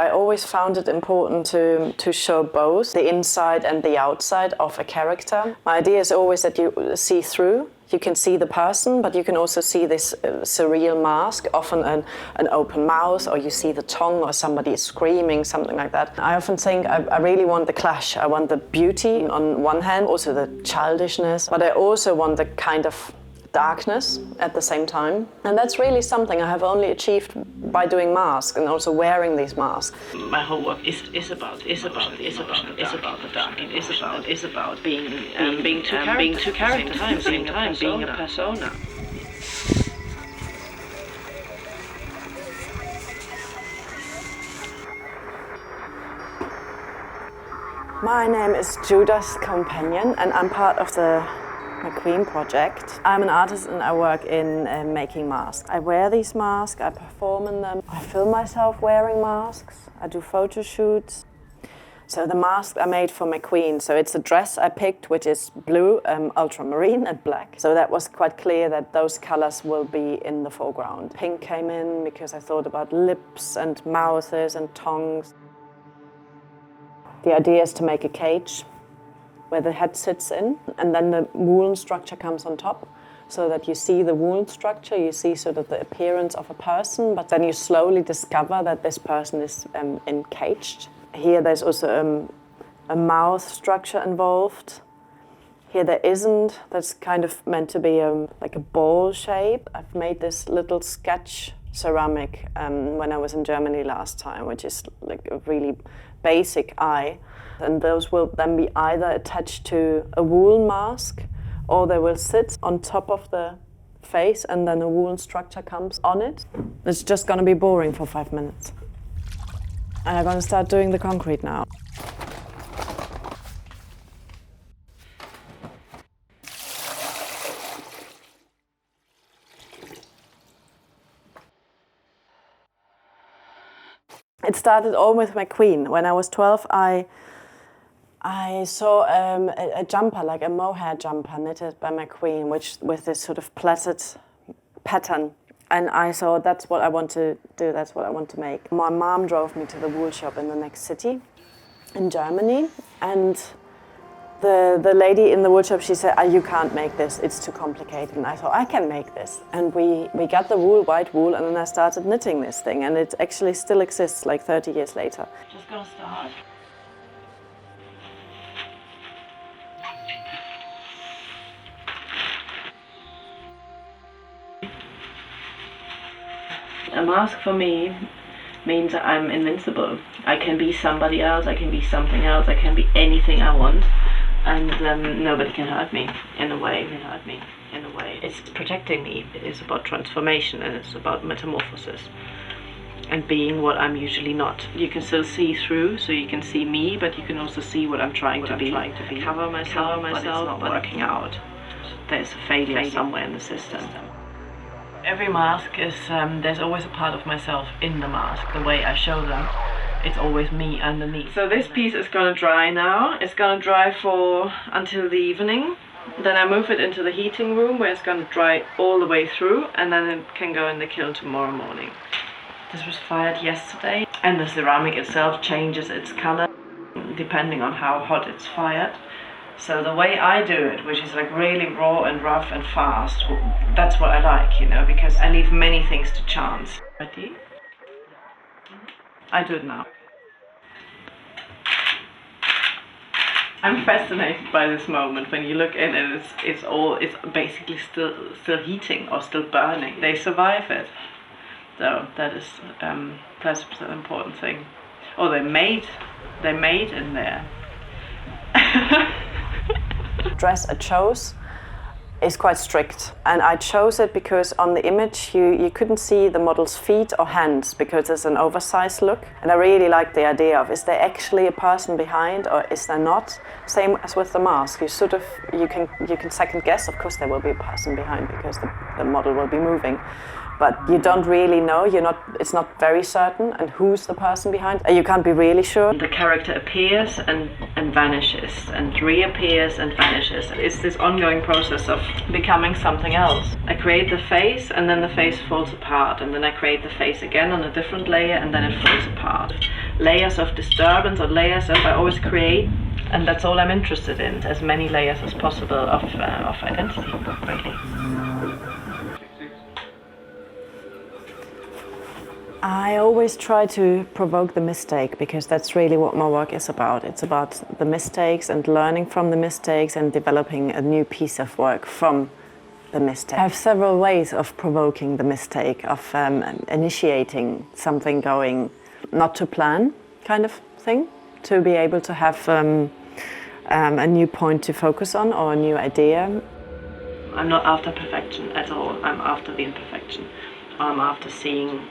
I always found it important to show both the inside and the outside of a character. My idea is always that you see through. You can see the person, but you can also see this surreal mask, often an open mouth, or you see the tongue, or somebody is screaming, something like that. I often think I really want the clash. I want the beauty on one hand, also the childishness, but I also want the kind of darkness at the same time. And that's really something I have only achieved by doing masks and also wearing these masks. My whole work is about the dark. It is about being two characters at the same time, being a persona. My name is Judas Companion, and I'm part of the McQueen project. I'm an artist and I work in making masks. I wear these masks, I perform in them. I film myself wearing masks. I do photo shoots. So the masks are made for McQueen. So it's a dress I picked, which is blue, ultramarine and black. So that was quite clear that those colors will be in the foreground. Pink came in because I thought about lips and mouths and tongues. The idea is to make a cage where the head sits in, and then the wound structure comes on top, so that you see the wound structure, you see sort of the appearance of a person, but then you slowly discover that this person is encaged. Here there's also a mouth structure involved. Here there isn't. That's kind of meant to be like a ball shape. I've made this little sketch ceramic when I was in Germany last time, which is like a really basic eye. And those will then be either attached to a wool mask, or they will sit on top of the face and then a wool structure comes on it. It's just going to be boring for 5 minutes. And I'm going to start doing the concrete now. It started all with McQueen. When I was 12, I saw a jumper, like a mohair jumper knitted by McQueen, which with this sort of plaited pattern. And I thought, that's what I want to do, that's what I want to make. My mom drove me to the wool shop in the next city in Germany. And the lady in the wool shop, she said, you can't make this, it's too complicated. And I thought, I can make this. And we got the wool, white wool, and then I started knitting this thing. And it actually still exists like 30 years later. Just gonna start. A mask for me means that I'm invincible. I can be somebody else, I can be something else, I can be anything I want, and nobody can hurt me in a way. It's protecting me. It is about transformation, and it's about metamorphosis and being what I'm usually not. You can still see through, so you can see me, but you can also see what I'm trying to be. Cover myself, but it's not working out. There's a failure somewhere in the system. Every mask is, there's always a part of myself in the mask. The way I show them, it's always me underneath. So this piece is gonna dry now. It's gonna dry for until the evening. Then I move it into the heating room where it's gonna dry all the way through, and then it can go in the kiln tomorrow morning. This was fired yesterday, and the ceramic itself changes its color depending on how hot it's fired. So the way I do it, which is like really raw and rough and fast, that's what I like, you know, because I leave many things to chance. Ready? I do it now. I'm fascinated by this moment. When you look in it, it's basically still heating or still burning. They survive it. So that's an important thing. Oh, they're made in there. Dress I chose is quite strict, and I chose it because on the image you couldn't see the model's feet or hands because it's an oversized look, and I really liked the idea of, is there actually a person behind or is there not? Same as with the mask, you can second guess. Of course there will be a person behind because the model will be moving, but you don't really know. It's not very certain, and who's the person behind? You can't be really sure. The character appears and vanishes, and reappears and vanishes. It's this ongoing process of becoming something else. I create the face, and then the face falls apart, and then I create the face again on a different layer, and then it falls apart. layers of disturbance or layers of, I always create, and that's all I'm interested in, as many layers as possible of identity, really. I always try to provoke the mistake, because that's really what my work is about. It's about the mistakes and learning from the mistakes and developing a new piece of work from the mistake. I have several ways of provoking the mistake, of initiating something going not to plan kind of thing, to be able to have a new point to focus on or a new idea. I'm not after perfection at all. I'm after the imperfection. I'm after seeing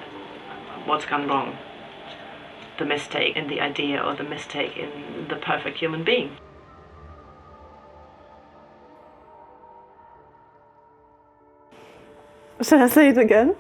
what's gone wrong, the mistake in the idea or the mistake in the perfect human being. Should I say it again?